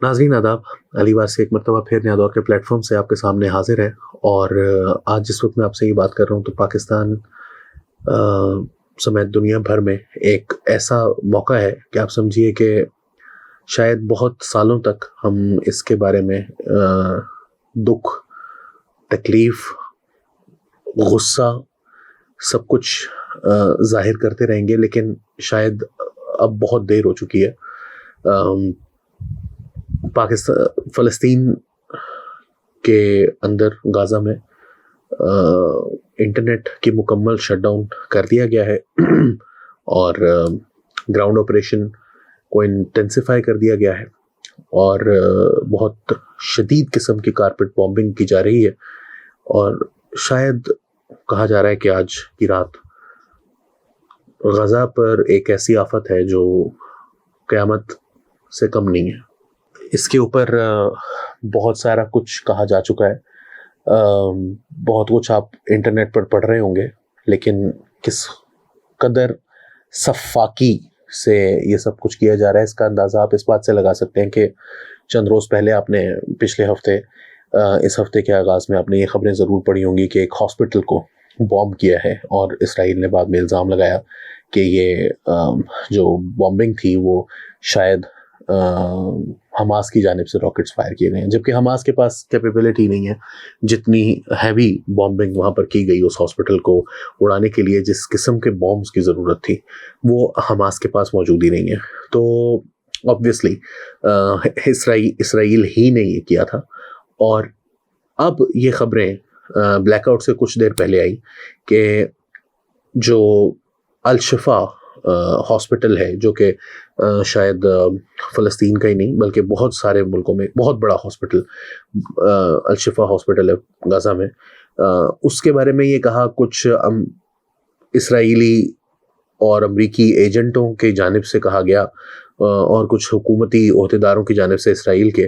नाज़रीन आदाब, अली बार से एक मरतबा फिर नया दौर के प्लेटफॉर्म से आपके सामने हाजिर है। और आज जिस वक्त मैं आपसे ये बात कर रहा हूँ तो पाकिस्तान समेत दुनिया भर में एक ऐसा मौका है कि आप समझिए कि शायद बहुत सालों तक हम इसके बारे में दुख, तकलीफ़, गुस्सा सब कुछ जाहिर करते रहेंगे, लेकिन शायद अब बहुत देर हो चुकी है। पाकिस्तान फ़लस्तीन के अंदर गाज़ा में इंटरनेट की मुकम्मल शटडाउन कर दिया गया है और ग्राउंड ऑपरेशन को इंटेंसिफाई कर दिया गया है और बहुत शदीद किस्म की कारपेट बॉम्बिंग की जा रही है। और शायद कहा जा रहा है कि आज की रात गाज़ा पर एक ऐसी आफत है जो क़यामत से कम नहीं है। इसके ऊपर बहुत सारा कुछ कहा जा चुका है, बहुत कुछ आप इंटरनेट पर पढ़ रहे होंगे, लेकिन किस कदर सफाकी से ये सब कुछ किया जा रहा है इसका अंदाज़ा आप इस बात से लगा सकते हैं कि चंद रोज़ पहले आपने पिछले हफ्ते इस हफ्ते के आगाज़ में आपने ये खबरें ज़रूर पढ़ी होंगी कि एक हॉस्पिटल को बॉम्ब किया है और इसराइल ने बाद में इल्ज़ाम लगाया कि ये जो बॉम्बिंग थी वो शायद हमास की जानिब से रॉकेट्स फायर किए गए हैं, जबकि हमास के पास कैपेबिलिटी नहीं है जितनी हैवी बॉम्बिंग वहाँ पर की गई उस हॉस्पिटल को उड़ाने के लिए। जिस किस्म के बॉम्ब्स की ज़रूरत थी वो हमास के पास मौजूद ही नहीं है। तो ऑब्वियसली इसराइल ही ने ये किया था। और अब ये खबरें ब्लैकआउट से कुछ देर पहले आई कि जो अल-शिफा हॉस्पिटल है, जो कि शायद फ़लस्तीन का ही नहीं बल्कि बहुत सारे मुल्कों में बहुत बड़ा हॉस्पिटल अल-शिफा हॉस्पिटल है गाज़ा में, उसके बारे में ये कहा कुछ इसराइली और अमरीकी एजेंटों के जानिब से कहा गया और कुछ हुकूमती ओहदेदारों की जानिब से इसराइल के,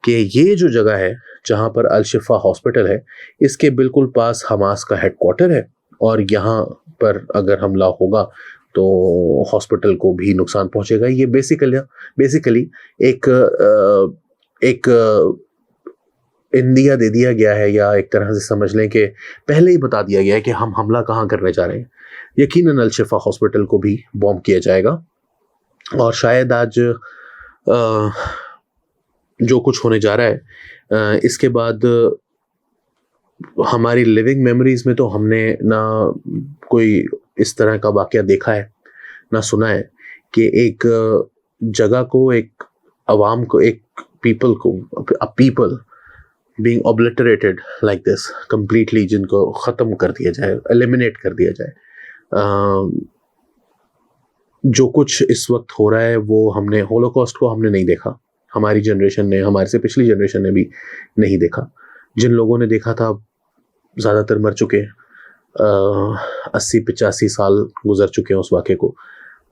कि ये जो जगह है जहाँ पर अल-शिफा हॉस्पिटल है इसके बिल्कुल पास हमास का हेडक्वार्टर है और यहाँ पर अगर हमला होगा तो हॉस्पिटल को भी नुकसान पहुंचेगा। ये बेसिकली एक इंदिया दे दिया गया है, या एक तरह से समझ लें कि पहले ही बता दिया गया है कि हम हमला कहाँ करने जा रहे हैं। यकीनन अल-शिफा हॉस्पिटल को भी बॉम्ब किया जाएगा और शायद आज जो कुछ होने जा रहा है इसके बाद हमारी लिविंग मेमोरीज में तो हमने ना कोई इस तरह का वाक़या देखा है ना सुना है कि एक जगह को, एक अवाम को, एक people being obliterated like this completely, जिनको ख़त्म कर दिया जाए, एलिमिनेट कर दिया जाए। जो कुछ इस वक्त हो रहा है वो हमने होलोकॉस्ट को हमने नहीं देखा, हमारी जनरेशन ने, हमारे से पिछली जनरेशन ने भी नहीं देखा। जिन लोगों ने देखा था ज़्यादातर मर चुके, 80-85 साल गुजर चुके हैं उस वाक़े को,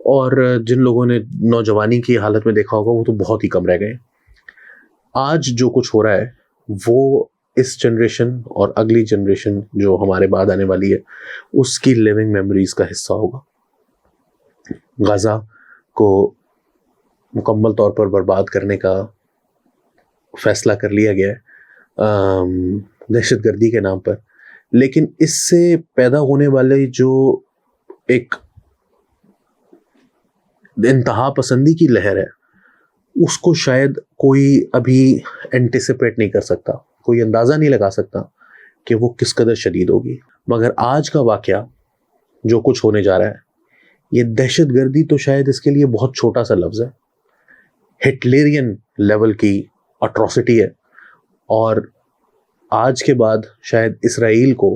और जिन लोगों ने नौजवानी की हालत में देखा होगा वो तो बहुत ही कम रह गए। आज जो कुछ हो रहा है वो इस जनरेशन और अगली जनरेशन जो हमारे बाद आने वाली है उसकी लिविंग मेमोरीज का हिस्सा होगा। गाज़ा को मुकम्मल तौर पर बर्बाद करने का फैसला कर लिया गया है दहशतगर्दी के नाम पर, लेकिन इससे पैदा होने वाले जो एक इंतहा पसंदी की लहर है उसको शायद कोई अभी एंटिसिपेट नहीं कर सकता, कोई अंदाज़ा नहीं लगा सकता कि वो किस कदर शदीद होगी। मगर आज का वाक़या जो कुछ होने जा रहा है, ये दहशतगर्दी तो शायद इसके लिए बहुत छोटा सा लफ्ज़ है, हिटलरियन लेवल की अट्रॉसिटी है। और आज के बाद शायद इसराइल को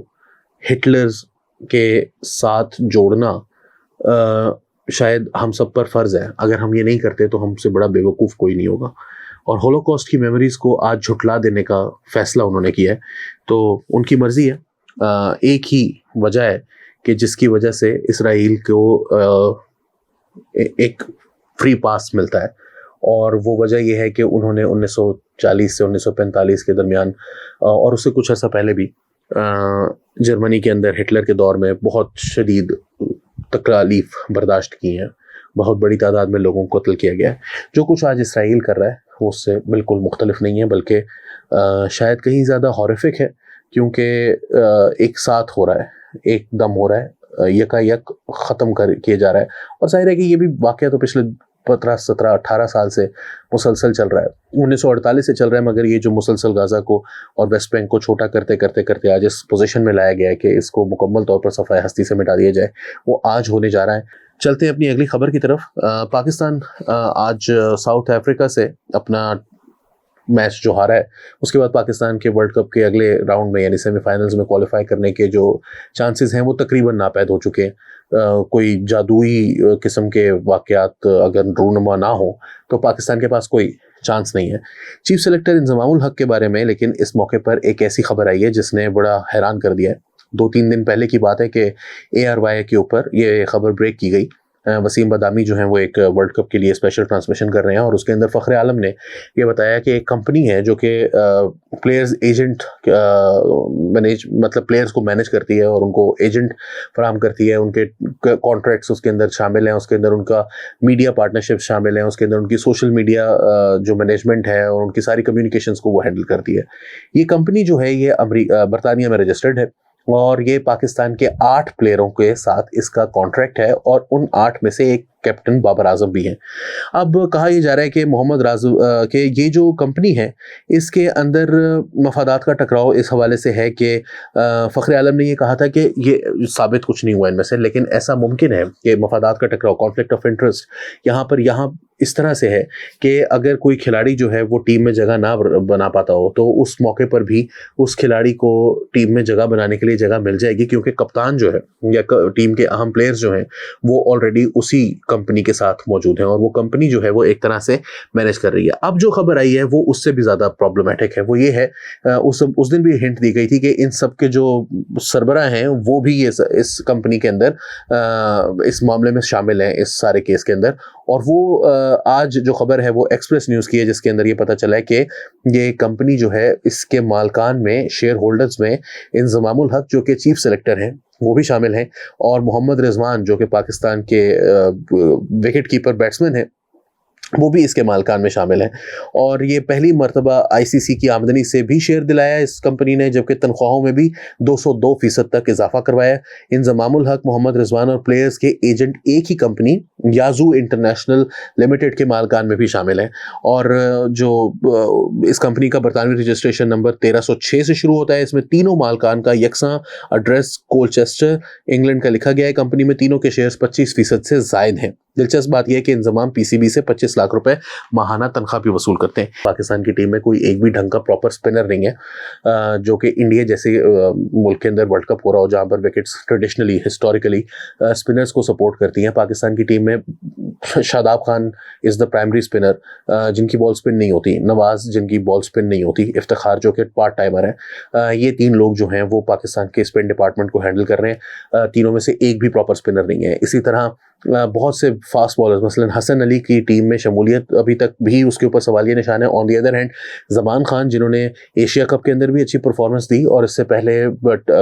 हिटलर्स के साथ जोड़ना शायद हम सब पर फ़र्ज़ है। अगर हम ये नहीं करते तो हमसे बड़ा बेवकूफ़ कोई नहीं होगा। और होलोकॉस्ट की मेमोरीज़ को आज झुठला देने का फ़ैसला उन्होंने किया है, तो उनकी मर्ज़ी है। एक ही वजह है कि जिसकी वजह से इसराइल को एक फ्री पास मिलता है, और वो वजह यह है कि उन्होंने 1940 से 1945 के दरमियान और उससे कुछ अर्सा पहले भी जर्मनी के अंदर हिटलर के दौर में बहुत शदीद तकलीफ बर्दाश्त की हैं। बहुत बड़ी तादाद में लोगों को कत्ल किया गया है। जो कुछ आज इसराइल कर रहा है वो उससे बिल्कुल मुख्तलिफ नहीं है, बल्कि शायद कहीं ज़्यादा हॉरिफिक है, क्योंकि एक साथ हो रहा है, एक दम हो रहा है, यकायक ख़त्म कर किया जा रहा है। और जाहिर है कि ये भी वाक़या तो पिछले 15, 17, 18 साल से मुसलसल चल रहा है, 1948 से चल रहा है, मगर ये जो मुसलसल गाज़ा को और वेस्ट बैंक को छोटा करते करते करते आज इस पोजीशन में लाया गया है कि इसको मुकम्मल तौर पर सफ़ाए हस्ती से मिटा दिया जाए, वो आज होने जा रहा है। चलते हैं अपनी अगली खबर की तरफ। पाकिस्तान आज साउथ अफ्रीका से अपना मैच जो हारा है, उसके बाद पाकिस्तान के वर्ल्ड कप के अगले राउंड में यानी सेमीफाइनल्स में क्वालिफाई करने के जो चांसेस हैं वो तकरीबन नापैद हो चुके हैं। कोई जादुई किस्म के वाक़यात अगर रूनुमा ना हो तो पाकिस्तान के पास कोई चांस नहीं है। चीफ सेलेक्टर इंजमामुल हक के बारे में लेकिन इस मौके पर एक ऐसी खबर आई है जिसने बड़ा हैरान कर दिया है। 2-3 दिन पहले की बात है कि ARY के ऊपर ये खबर ब्रेक की गई। वसीम बदामी जो हैं वो एक वर्ल्ड कप के लिए स्पेशल ट्रांसमिशन कर रहे हैं और उसके अंदर फ़ख्र आलम ने ये बताया कि एक कंपनी है जो कि प्लेयर्स एजेंट मतलब प्लेयर्स को मैनेज करती है और उनको एजेंट फराहम करती है, उनके कॉन्ट्रैक्ट्स उसके अंदर शामिल हैं, उसके अंदर उनका मीडिया पार्टनरशिप शामिल है, उसके अंदर उनकी सोशल मीडिया जो मैनेजमेंट है और उनकी सारी कम्युनिकेशंस को वो हैंडल करती है। ये कंपनी जो है ये बरतानिया में रजिस्टर्ड है और ये पाकिस्तान के 8 प्लेयरों के साथ इसका कॉन्ट्रैक्ट है और उन 8 में से एक कैप्टन बाबर आजम भी हैं। अब कहा यह जा रहा है कि मोहम्मद राजू के ये जो कंपनी है इसके अंदर मफादात का टकराव इस हवाले से है कि फ़ख्र आलम ने ये कहा था कि ये साबित कुछ नहीं हुआ इनमें से, लेकिन ऐसा मुमकिन है कि मफादात का टकराव, कॉन्फ्लिक्ट ऑफ इंटरेस्ट यहाँ इस तरह से है कि अगर कोई खिलाड़ी जो है वो टीम में जगह ना बना पाता हो तो उस मौके पर भी उस खिलाड़ी को टीम में जगह बनाने के लिए जगह मिल जाएगी, क्योंकि कप्तान जो है या टीम के अहम प्लेयर्स जो हैं वो ऑलरेडी उसी कंपनी के साथ मौजूद हैं और वो कंपनी जो है वो एक तरह से मैनेज कर रही है। अब जो खबर आई है वो उससे भी ज़्यादा प्रॉब्लमेटिक है। वो ये है, उस दिन भी हिंट दी गई थी कि इन सब के जो सरबराह हैं वो भी इस कंपनी के अंदर इस मामले में शामिल हैं, इस सारे केस के अंदर। और वो आज जो खबर है वो एक्सप्रेस न्यूज़ की है, जिसके अंदर ये पता चला है कि ये कंपनी जो है इसके मालकान में, शेयर होल्डर्स में इंजमामुल हक जो कि चीफ सेलेक्टर हैं वो भी शामिल हैं और मोहम्मद रिजवान जो कि पाकिस्तान के विकेट कीपर बैट्समैन हैं वो भी इसके मालकान में शामिल हैं। और ये पहली मर्तबा ICC की आमदनी से भी शेयर दिलाया इस कंपनी ने, जबकि तनख्वाहों में भी 202% तक इजाफा करवाया। इंजमामुल हक, मोहम्मद रिजवान और प्लेयर्स के एजेंट एक ही कंपनी याजू इंटरनेशनल लिमिटेड के मालकान में भी शामिल हैं। और जो इस कंपनी का बरतानवी रजिस्ट्रेशन नंबर 1306 से शुरू होता है। इसमें तीनों मालकान का यकसा एड्रेस कोलचेस्टर इंग्लैंड का लिखा गया है। कंपनी में तीनों के शेयर्स 25% से जायद हैं। दिलचस्प बात यह है कि इंजमाम PCB से 25 लाख रुपए माहाना तनख्वाह भी वसूल करते हैं। पाकिस्तान की टीम में कोई एक भी ढंग का प्रॉपर स्पिनर नहीं है जो कि इंडिया जैसे मुल्क के अंदर वर्ल्ड कप हो रहा हो जहां पर विकेट्स ट्रेडिशनली हिस्टोरिकली स्पिनर्स को सपोर्ट करती हैं। पाकिस्तान की टीम में Shadab Khan is the primary spinner जिनकी बॉल स्पिन नहीं होती, नवाज जिनकी बॉल स्पिन नहीं होती, इफ्तिखार जो कि पार्ट टाइमर है। ये 3 लोग जो हैं वो पाकिस्तान के स्पिन डिपार्टमेंट को हैंडल कर रहे हैं। तीनों में से एक भी प्रॉपर स्पिनर नहीं है। इसी तरह बहुत से फास्ट बॉलर्स, मसलन हसन अली की टीम में शमूलियत अभी तक भी उसके ऊपर सवालिया निशान है। ऑन दी अदर हैंड ज़मान खान जिन्होंने एशिया कप के अंदर भी अच्छी परफॉर्मेंस दी और इससे पहले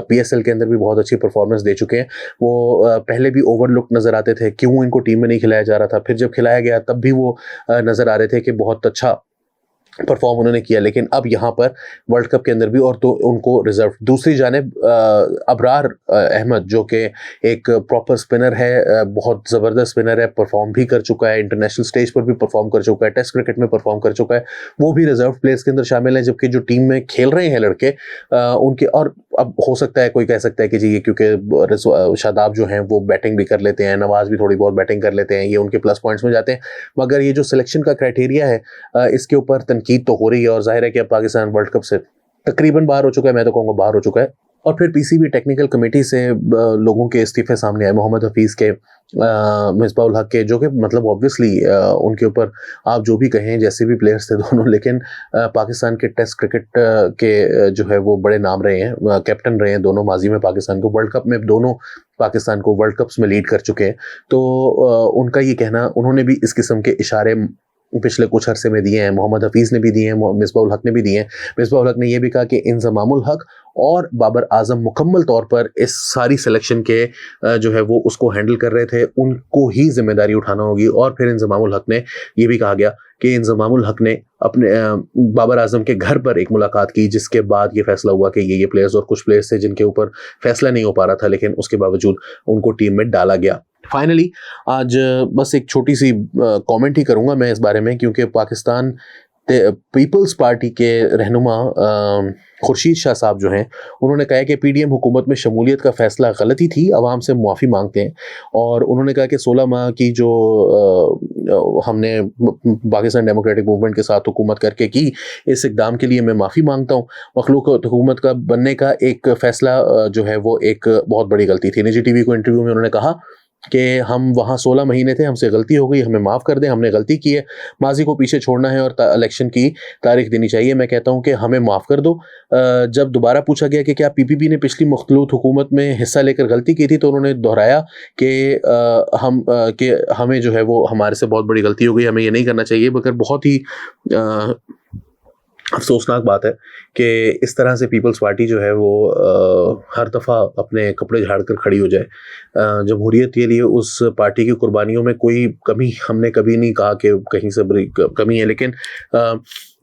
PSL के अंदर भी बहुत अच्छी परफॉर्मेंस दे चुके हैं, वो पहले भी ओवरलुक नज़र आते थे। क्यों इनको टीम में नहीं खिलाया जा रहा था? फिर जब खिलाया गया तब भी वो नज़र आ रहे थे कि बहुत अच्छा परफॉर्म उन्होंने किया, लेकिन अब यहाँ पर वर्ल्ड कप के अंदर भी और तो उनको रिजर्व। दूसरी जानिब अबरार अहमद जो कि एक प्रॉपर स्पिनर है, बहुत ज़बरदस्त स्पिनर है, परफॉर्म भी कर चुका है, इंटरनेशनल स्टेज पर भी परफॉर्म कर चुका है, टेस्ट क्रिकेट में परफॉर्म कर चुका है, वो भी रिजर्व प्लेयर्स के अंदर शामिल हैं। जबकि जो टीम में खेल रहे हैं लड़के उनके, और अब हो सकता है कोई कह सकता है कि जी ये क्योंकि शादाब जो हैं वो बैटिंग भी कर लेते हैं, नवाज भी थोड़ी बहुत बैटिंग कर लेते हैं, ये उनके प्लस पॉइंट्स में जाते हैं। मगर ये जो सिलेक्शन का क्राइटेरिया है इसके ऊपर तनकीद तो हो रही है और जाहिर है कि अब पाकिस्तान वर्ल्ड कप से तकरीबन बाहर हो चुका है, मैं तो कहूँगा बाहर हो चुका है। और फिर PCB टेक्निकल कमेटी से लोगों के इस्तीफे सामने आए, मोहम्मद हफीज़ के, मिसबाउल हक के, जो कि मतलब ऑब्वियसली उनके ऊपर आप जो भी कहें, जैसे भी प्लेयर्स थे दोनों, लेकिन पाकिस्तान के टेस्ट क्रिकेट के जो है वो बड़े नाम रहे हैं, कैप्टन रहे हैं दोनों माजी में पाकिस्तान को, वर्ल्ड कप में दोनों पाकिस्तान को वर्ल्ड कप्स में लीड कर चुके हैं। तो उनका ये कहना, उन्होंने भी इस किस्म के इशारे पिछले कुछ अरसे में दिए हैं, मोहम्मद हफीज़ ने भी दिए हैं, मिसबाउल हक ने भी दिए हैं। मिसबाउल हक ने यह भी कहा कि इंजमामुल हक और बाबर आजम मुकम्मल तौर पर इस सारी सिलेक्शन के जो है वो उसको हैंडल कर रहे थे, उनको ही जिम्मेदारी उठाना होगी। और फिर इंजमामुल हक ने ये भी कहा गया कि इंजमामुल हक ने अपने बाबर आजम के घर पर एक मुलाकात की, जिसके बाद ये फैसला हुआ कि ये प्लेयर्स, और कुछ प्लेयर्स थे जिनके ऊपर फैसला नहीं हो पा रहा था, लेकिन उसके बावजूद उनको टीम में डाला गया। फाइनली आज बस एक छोटी सी कमेंट ही करूंगा मैं इस बारे में, क्योंकि पाकिस्तान पीपल्स पार्टी के रहनुमा खुर्शीद शाह साहब जो हैं, उन्होंने कहा कि पीडीएम हुकूमत में शमूलियत का फैसला गलती थी, आवाम से मुआफ़ी मांगते हैं। और उन्होंने कहा कि 16 माह की जो हमने पाकिस्तान डेमोक्रेटिक मूवमेंट के साथ हुकूमत करके की, इस इक़दाम के लिए मैं माफ़ी मांगता हूँ। मखलूक हुकूमत का बनने का एक फ़ैसला जो है वो एक बहुत बड़ी गलती थी। निजी टीवी को इंटरव्यू में उन्होंने कहा कि हम वहाँ 16 महीने थे, हमसे गलती हो गई, हमें माफ़ कर दें, हमने गलती की है, माजी को पीछे छोड़ना है और इलेक्शन की तारीख देनी चाहिए। मैं कहता हूँ कि हमें माफ़ कर दो। जब दोबारा पूछा गया कि क्या पीपीपी ने पिछली मखलूत हुकूमत में हिस्सा लेकर गलती की थी, तो उन्होंने दोहराया कि हमें जो है वो हमारे से बहुत बड़ी गलती हो गई, हमें ये नहीं करना चाहिए। मगर बहुत ही अफसोसनाक बात है कि इस तरह से पीपल्स पार्टी जो है वो हर दफ़ा अपने कपड़े झाड़ कर खड़ी हो जाए। जमहूरियत के लिए उस पार्टी की कुर्बानियों में कोई कमी हमने कभी नहीं कहा कि कहीं से बड़ी कमी है, लेकिन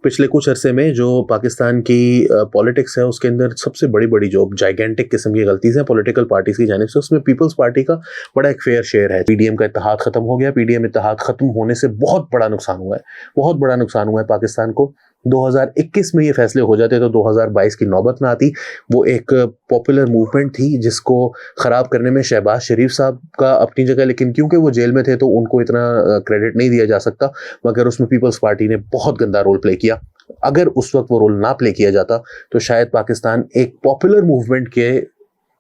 पिछले कुछ अरसे में जो पाकिस्तान की पॉलिटिक्स है उसके अंदर सबसे बड़ी जो जाइगेंटिक किस्म की गलतीज़ हैं पॉलिटिकल पार्टीज़ की जानिब से, उसमें पीपल्स पार्टी का बड़ा एक फेयर शेयर है। पीडीएम का इत्तेहाद ख़त्म हो गया। पीडीएम इत्तेहाद ख़त्म होने से बहुत बड़ा नुकसान हुआ है, बहुत बड़ा नुकसान हुआ है पाकिस्तान को। 2021 में ये फैसले हो जाते तो 2022 की नौबत ना आती। वो एक पॉपुलर मूवमेंट थी जिसको ख़राब करने में शहबाज शरीफ साहब का अपनी जगह, लेकिन क्योंकि वो जेल में थे तो उनको इतना क्रेडिट नहीं दिया जा सकता, मगर उसमें पीपल्स पार्टी ने बहुत गंदा रोल प्ले किया। अगर उस वक्त वो रोल ना प्ले किया जाता तो शायद पाकिस्तान एक पॉपुलर मूवमेंट के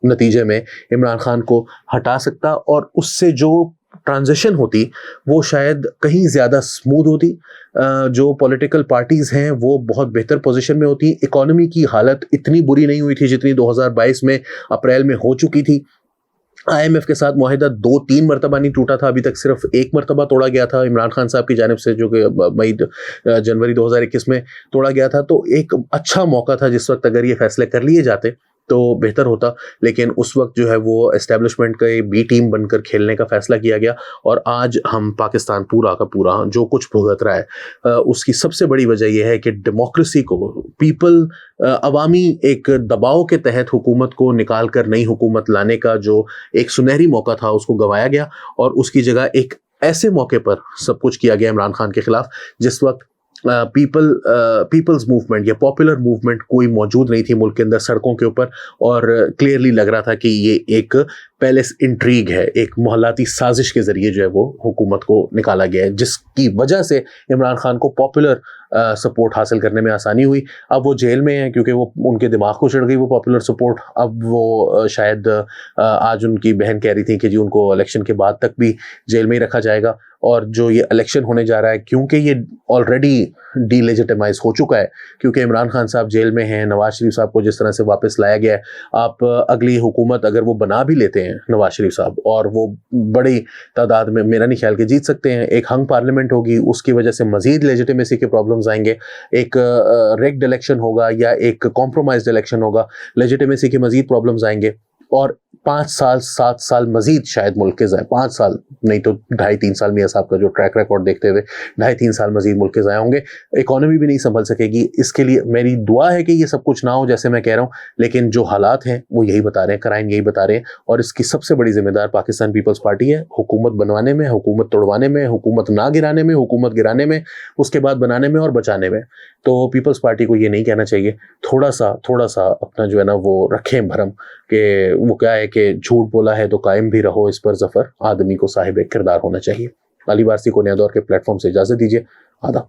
नतीजे में इमरान खान को हटा सकता और उससे जो ट्रांजिशन होती वो शायद कहीं ज़्यादा स्मूथ होती। जो पॉलिटिकल पार्टीज़ हैं वो बहुत बेहतर पोजीशन में होती। इकोनॉमी की हालत इतनी बुरी नहीं हुई थी जितनी 2022 में अप्रैल में हो चुकी थी। IMF के साथ मुआहिदा 2-3 मरतबा नहीं टूटा था, अभी तक सिर्फ 1 मरतबा तोड़ा गया था इमरान खान साहब की जानिब से, जो कि जनवरी 2021 में तोड़ा गया था। तो एक अच्छा मौका था जिस वक्त अगर ये फैसले कर लिए जाते तो बेहतर होता, लेकिन उस वक्त जो है वो एस्टेब्लिशमेंट का बी टीम बनकर खेलने का फैसला किया गया। और आज हम पाकिस्तान पूरा का पूरा जो कुछ भुगत रहा है उसकी सबसे बड़ी वजह यह है कि डेमोक्रेसी को अवामी एक दबाव के तहत हुकूमत को निकाल कर नई हुकूमत लाने का जो एक सुनहरी मौका था उसको गंवाया गया, और उसकी जगह एक ऐसे मौके पर सब कुछ किया गया इमरान खान के खिलाफ जिस वक्त पीपल्स मूवमेंट या पॉपुलर मूवमेंट कोई मौजूद नहीं थी मुल्क के अंदर सड़कों के ऊपर, और क्लियरली लग रहा था कि ये एक पैलेस इंट्रीग है, एक मोहल्लाती साजिश के जरिए जो है वो हुकूमत को निकाला गया है, जिसकी वजह से इमरान खान को पॉपुलर सपोर्ट हासिल करने में आसानी हुई। अब वो जेल में हैं क्योंकि वो उनके दिमाग को चढ़ गई वो पॉपुलर सपोर्ट। अब वो शायद आज उनकी बहन कह रही थी कि जी उनको इलेक्शन के बाद तक भी जेल में ही रखा जाएगा, और जो ये इलेक्शन होने जा रहा है क्योंकि ये ऑलरेडी डीलेजिटिमाइज हो चुका है, क्योंकि इमरान खान साहब जेल में हैं, नवाज शरीफ साहब को जिस तरह से वापस लाया गया है, आप अगली हुकूमत अगर वो बना भी लेते हैं नवाज शरीफ साहब, और वो बड़ी तादाद में मेरा नहीं ख्याल के जीत सकते हैं, एक हंग पार्लियामेंट होगी, उसकी वजह से मजीद लेजिटिमेसी के प्रॉब्लम्स आएंगे, एक रेग्ड इलेक्शन होगा या एक कॉम्प्रोमाइज्ड इलेक्शन होगा, लेजिटिमेसी के मजीद प्रॉब्लम्स आएंगे, और 5 साल 7 साल मजीद शायद मुल्क के जाए, 5 साल नहीं तो 2.5-3 साल मियां साहब का जो ट्रैक रिकॉर्ड देखते हुए 2.5-3 साल मजीद मुल्क के जाए होंगे, इकोनॉमी भी नहीं संभल सकेगी। इसके लिए मेरी दुआ है कि ये सब कुछ ना हो जैसे मैं कह रहा हूँ, लेकिन जो हालात हैं वो यही बता रहे हैं, क्राइम यही बता रहे हैं, और इसकी सबसे बड़ी जिम्मेदार पाकिस्तान पीपल्स पार्टी है, हुकूमत बनवाने में, हुकूमत तोड़वाने में, हुकूमत ना गिराने में, हुकूमत गिराने में, उसके बाद बनाने में और बचाने में। तो पीपल्स पार्टी को ये नहीं कहना चाहिए, थोड़ा सा अपना जो है ना वो रखें भरम, कि वो क्या है कि झूठ बोला है तो कायम भी रहो इस पर ज़फ़र, आदमी को साहिब किरदार होना चाहिए। अली वारसी को नया दौर के प्लेटफॉर्म से इजाज़त दीजिए। आदाब।